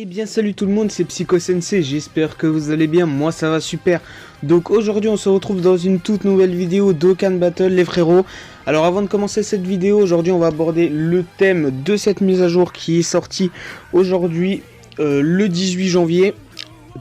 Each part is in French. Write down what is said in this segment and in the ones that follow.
Eh bien salut tout le monde, c'est Psycho Sensei, j'espère que vous allez bien, moi ça va super. Donc aujourd'hui on se retrouve dans une toute nouvelle vidéo d'Okkan Battle les frérots. Alors avant de commencer cette vidéo, aujourd'hui on va aborder le thème de cette mise à jour qui est sortie aujourd'hui le 18 janvier.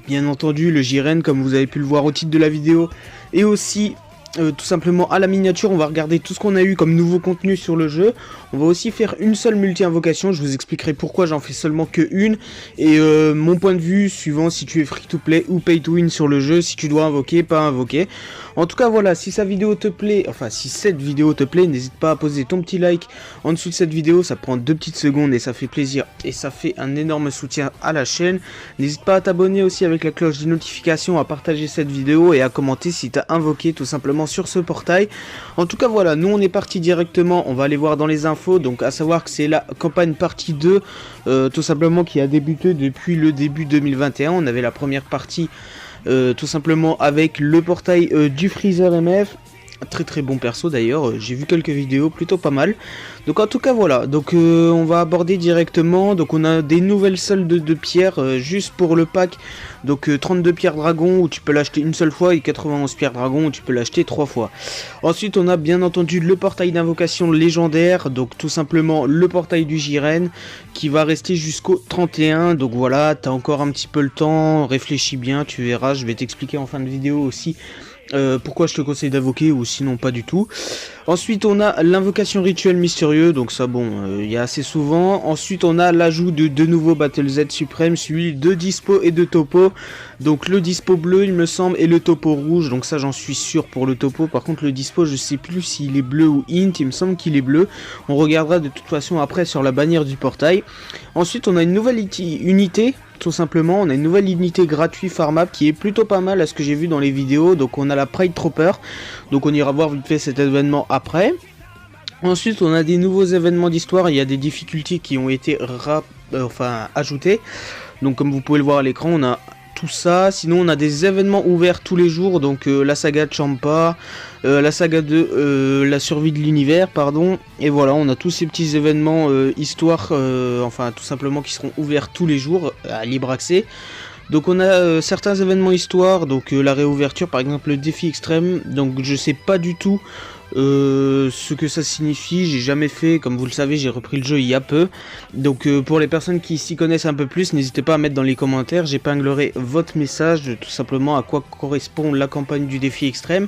Bien entendu le Jiren comme vous avez pu le voir au titre de la vidéo et aussi... tout simplement à la miniature, on va regarder tout ce qu'on a eu comme nouveau contenu sur le jeu. On va aussi faire une seule multi-invocation, je vous expliquerai pourquoi j'en fais seulement que une. Et mon point de vue, suivant si tu es free to play ou pay to win sur le jeu, si tu dois invoquer, pas invoquer. En tout cas voilà, si cette vidéo te plaît, n'hésite pas à poser ton petit like en dessous de cette vidéo, ça prend 2 petites secondes et ça fait plaisir. Et ça fait un énorme soutien à la chaîne. N'hésite pas à t'abonner aussi avec la cloche de notification, à partager cette vidéo et à commenter si tu as invoqué tout simplement sur ce portail. En tout cas voilà, nous on est parti directement, on va aller voir dans les infos, donc à savoir que c'est la campagne partie 2 tout simplement qui a débuté depuis le début 2021. On avait la première partie tout simplement avec le portail du Freezer MF. Très bon perso d'ailleurs, j'ai vu quelques vidéos plutôt pas mal. Donc en tout cas voilà, donc on va aborder directement. Donc on a des nouvelles soldes de pierres juste pour le pack. Donc 32 pierres dragon où tu peux l'acheter une seule fois et 91 pierres dragon où tu peux l'acheter 3 fois. Ensuite on a bien entendu le portail d'invocation légendaire, donc tout simplement le portail du Jiren qui va rester jusqu'au 31. Donc voilà, t'as encore un petit peu le temps, réfléchis bien, tu verras, je vais t'expliquer en fin de vidéo aussi pourquoi je te conseille d'invoquer ou sinon pas du tout. Ensuite on a l'invocation rituel mystérieux, donc ça bon il y a assez souvent. Ensuite on a l'ajout de deux nouveaux Battle Z suprême, celui de dispo et de topo. Donc le dispo bleu il me semble et le topo rouge, donc ça j'en suis sûr pour le topo. Par contre le dispo je sais plus s'il est bleu ou int, il me semble qu'il est bleu. On regardera de toute façon après sur la bannière du portail. Ensuite on a une nouvelle unité. Tout simplement, on a une nouvelle unité gratuite farmable qui est plutôt pas mal à ce que j'ai vu dans les vidéos. Donc on a la Pride Trooper, donc on ira voir vite fait cet événement après. Ensuite on a des nouveaux événements d'histoire, il y a des difficultés qui ont été ajoutées. Donc comme vous pouvez le voir à l'écran, on a tout ça. Sinon on a des événements ouverts tous les jours, donc la saga de Champa, la saga de la survie de l'univers, pardon. Et voilà, on a tous ces petits événements histoire, tout simplement qui seront ouverts tous les jours à libre accès. Donc on a certains événements histoire, donc la réouverture par exemple le défi extrême, donc je sais pas du tout ce que ça signifie, j'ai jamais fait, comme vous le savez j'ai repris le jeu il y a peu, donc pour les personnes qui s'y connaissent un peu plus, n'hésitez pas à mettre dans les commentaires, j'épinglerai votre message, tout simplement à quoi correspond la campagne du défi extrême.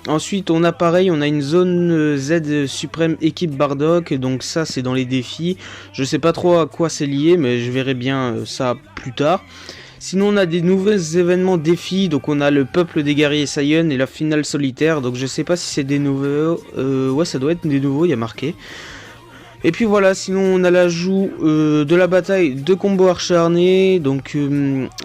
Ensuite on a pareil, on a une zone Z suprême équipe Bardock, donc ça c'est dans les défis, je sais pas trop à quoi c'est lié mais je verrai bien ça plus tard. Sinon on a des nouveaux événements défis, donc on a le peuple des guerriers Saiyan et la finale solitaire, donc je sais pas si c'est des nouveaux, ouais ça doit être des nouveaux, il y a marqué. Et puis voilà, sinon on a l'ajout de la bataille de combos acharnés, donc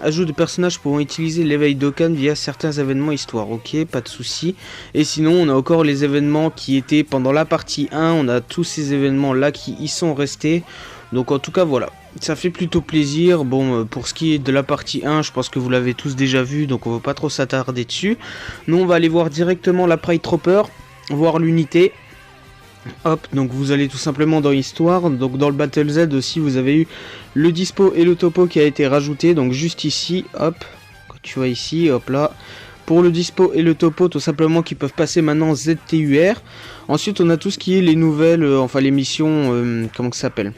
ajout de personnages pouvant utiliser l'éveil d'Okkan via certains événements histoire, ok, pas de souci. Et sinon on a encore les événements qui étaient pendant la partie 1, on a tous ces événements là qui y sont restés, donc en tout cas voilà. Ça fait plutôt plaisir. Bon, pour ce qui est de la partie 1, je pense que vous l'avez tous déjà vu, donc on va pas trop s'attarder dessus. Nous on va aller voir directement la Pride Trooper, voir l'unité. Hop, donc vous allez tout simplement dans Histoire, donc dans le Battle Z aussi vous avez eu le dispo et le topo qui a été rajouté, donc juste ici, hop, quand tu vois ici, hop là, pour le dispo et le topo tout simplement qui peuvent passer maintenant ZTUR. Ensuite on a tout ce qui est les nouvelles, les missions, comment que ça s'appelle,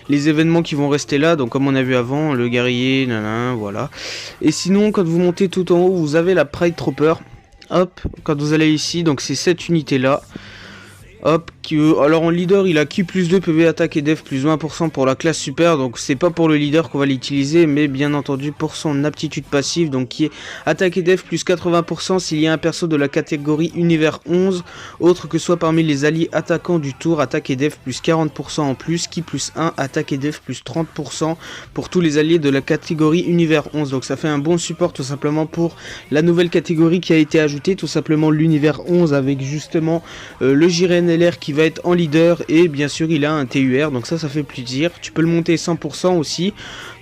les événements qui vont rester là, donc comme on a vu avant, le guerrier, voilà. Et sinon quand vous montez tout en haut vous avez la Pride Trooper, hop, quand vous allez ici, donc c'est cette unité là. Hop, alors en leader il a Q plus 2 PV attaque et def plus 20% pour la classe super, donc c'est pas pour le leader qu'on va l'utiliser, mais bien entendu pour son aptitude passive, donc qui est attaque et def plus 80% s'il y a un perso de la catégorie univers 11, autre que soit parmi les alliés attaquants du tour, attaque et def plus 40% en plus, qui plus 1, attaque et def plus 30% pour tous les alliés de la catégorie univers 11, donc ça fait un bon support tout simplement pour la nouvelle catégorie qui a été ajoutée, tout simplement l'univers 11 avec justement le Jiren LR qui va être en leader et bien sûr il a un TUR, donc ça fait plaisir. Tu peux le monter 100% aussi,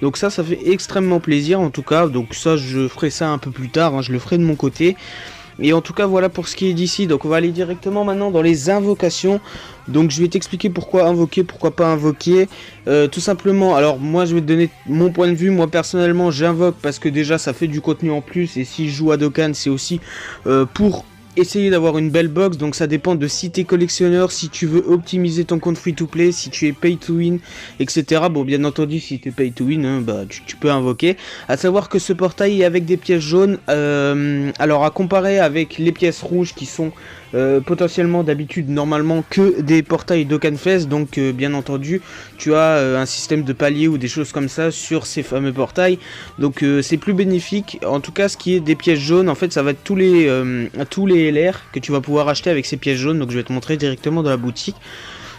donc ça fait extrêmement plaisir en tout cas. Donc ça je ferai ça un peu plus tard, hein, je le ferai de mon côté. Et en tout cas voilà pour ce qui est d'ici. Donc on va aller directement maintenant dans les invocations. Donc je vais t'expliquer pourquoi invoquer, pourquoi pas invoquer. Tout simplement, alors moi je vais te donner mon point de vue. Moi personnellement j'invoque parce que déjà ça fait du contenu en plus. Et si je joue à Dokkan c'est aussi pour essayer d'avoir une belle box. Donc ça dépend de si t'es collectionneur, si tu veux optimiser ton compte free to play, si tu es pay to win, etc. Bon bien entendu si tu es pay to win, hein, bah tu peux invoquer. À savoir que ce portail est avec des pièces jaunes. Alors à comparer avec les pièces rouges qui sont potentiellement d'habitude normalement que des portails Dokkan Fest. Donc bien entendu tu as un système de palier ou des choses comme ça sur ces fameux portails. Donc c'est plus bénéfique. En tout cas ce qui est des pièces jaunes, en fait ça va être tous les LR que tu vas pouvoir acheter avec ces pièces jaunes. Donc je vais te montrer directement dans la boutique.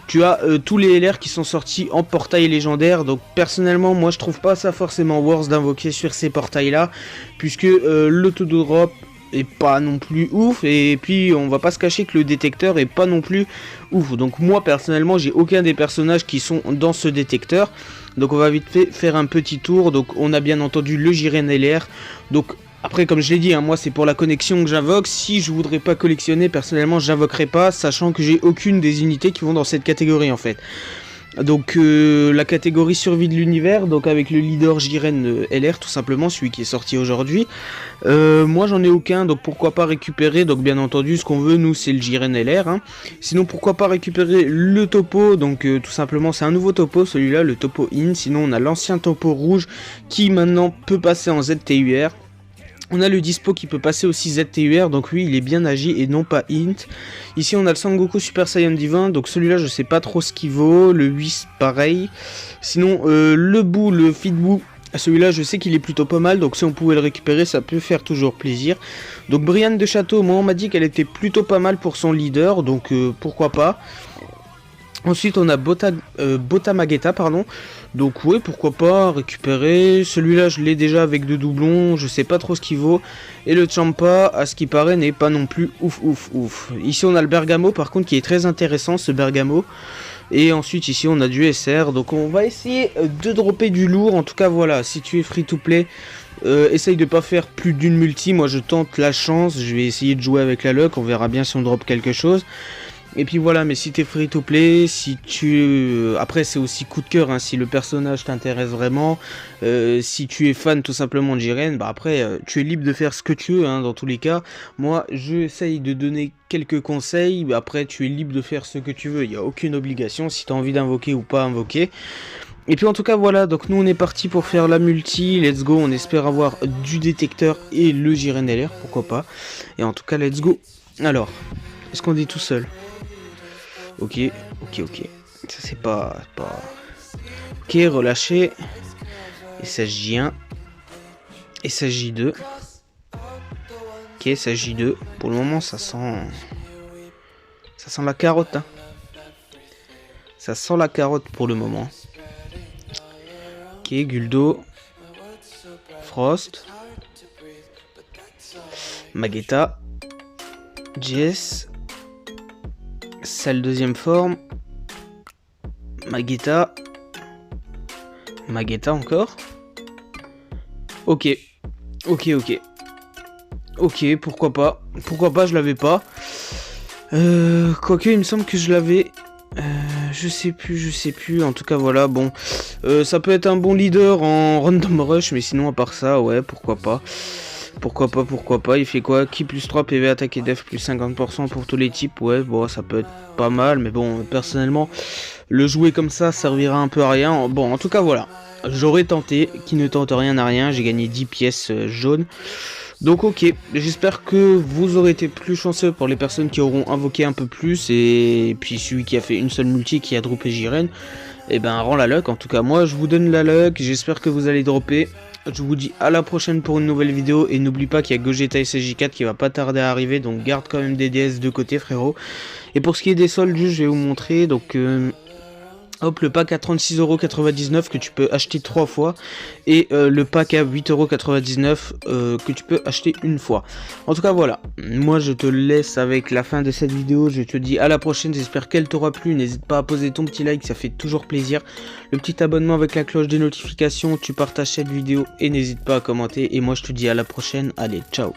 Tu as tous les LR qui sont sortis en portail légendaire. Donc personnellement moi je trouve pas ça forcément worth d'invoquer sur ces portails là, puisque l'auto-drop est pas non plus ouf, et puis on va pas se cacher que le détecteur est pas non plus ouf. Donc moi personnellement j'ai aucun des personnages qui sont dans ce détecteur. Donc on va vite fait faire un petit tour. Donc on a bien entendu le Jiren LR. Donc après comme je l'ai dit hein, moi c'est pour la connexion que j'invoque. Si je voudrais pas collectionner, personnellement j'invoquerai pas, sachant que j'ai aucune des unités qui vont dans cette catégorie en fait. Donc la catégorie survie de l'univers, donc avec le leader Jiren LR tout simplement, celui qui est sorti aujourd'hui. Moi j'en ai aucun, donc pourquoi pas récupérer. Donc bien entendu ce qu'on veut nous c'est le Jiren LR hein. Sinon pourquoi pas récupérer le topo. Donc tout simplement c'est un nouveau topo, celui-là, le topo in. Sinon on a l'ancien topo rouge qui maintenant peut passer en ZTUR. On a le dispo qui peut passer aussi ZTUR, donc lui il est bien agi et non pas int. Ici on a le Sangoku Super Saiyan Divin, donc celui-là je sais pas trop ce qu'il vaut. Le 8 pareil. Sinon le Boo, le Fit Boo, celui-là je sais qu'il est plutôt pas mal, donc si on pouvait le récupérer ça peut faire toujours plaisir. Donc Brianne de Château, moi on m'a dit qu'elle était plutôt pas mal pour son leader, donc pourquoi pas. Ensuite on a Bota Magetta, pardon. Donc ouais, pourquoi pas récupérer. Celui-là je l'ai déjà avec 2 doublons, je sais pas trop ce qu'il vaut. Et le Champa, à ce qui paraît, n'est pas non plus ouf. Ici on a le Bergamo par contre qui est très intéressant, ce Bergamo. Et ensuite ici on a du SR, donc on va essayer de dropper du lourd. En tout cas voilà, si tu es free to play, essaye de pas faire plus d'une multi. Moi je tente la chance, je vais essayer de jouer avec la luck, on verra bien si on drop quelque chose. Et puis voilà, mais si t'es free to play, si tu... Après c'est aussi coup de cœur, hein, si le personnage t'intéresse vraiment, si tu es fan tout simplement de Jiren, bah après tu es libre de faire ce que tu veux, hein, dans tous les cas. Moi j'essaye de donner quelques conseils, bah, après tu es libre de faire ce que tu veux, il n'y a aucune obligation si tu as envie d'invoquer ou pas invoquer. Et puis en tout cas voilà, donc nous on est parti pour faire la multi, let's go, on espère avoir du détecteur et le Jiren LR, pourquoi pas. Et en tout cas let's go. Alors, est-ce qu'on est tout seul? Ok. Ça c'est pas... Ok, relâché. SSJ1. SSJ2. Ok, SSJ2. Pour le moment ça sent... Ça sent la carotte. Hein. Ça sent la carotte pour le moment. Ok, Guldo. Frost. Magetta. JS. Celle deuxième forme. Magetta encore. Ok, pourquoi pas, je l'avais pas. Quoique il me semble que je l'avais. Je sais plus, en tout cas voilà, bon. Ça peut être un bon leader en random rush, mais sinon à part ça, ouais, pourquoi pas. Il fait quoi? Ki plus 3 PV attaque et def plus 50% pour tous les types. Ouais, bon, ça peut être pas mal. Mais bon, personnellement, le jouer comme ça servira un peu à rien. Bon, en tout cas, voilà. J'aurais tenté. Qui ne tente rien n'a rien. J'ai gagné 10 pièces jaunes. Donc ok, j'espère que vous aurez été plus chanceux pour les personnes qui auront invoqué un peu plus. Et puis celui qui a fait une seule multi qui a droppé Jiren, et ben rend la luck. En tout cas, moi, je vous donne la luck. J'espère que vous allez dropper. Je vous dis à la prochaine pour une nouvelle vidéo. Et n'oublie pas qu'il y a Gogeta SSJ4 qui va pas tarder à arriver. Donc garde quand même des DS de côté, frérot. Et pour ce qui est des soldes, je vais vous montrer. Donc hop, le pack à 36,99€ que tu peux acheter 3 fois. Et le pack à 8,99€ que tu peux acheter une fois. En tout cas voilà, moi je te laisse avec la fin de cette vidéo. Je te dis à la prochaine, j'espère qu'elle t'aura plu. N'hésite pas à poser ton petit like, ça fait toujours plaisir. Le petit abonnement avec la cloche des notifications, tu partages cette vidéo et n'hésite pas à commenter. Et moi je te dis à la prochaine, allez ciao.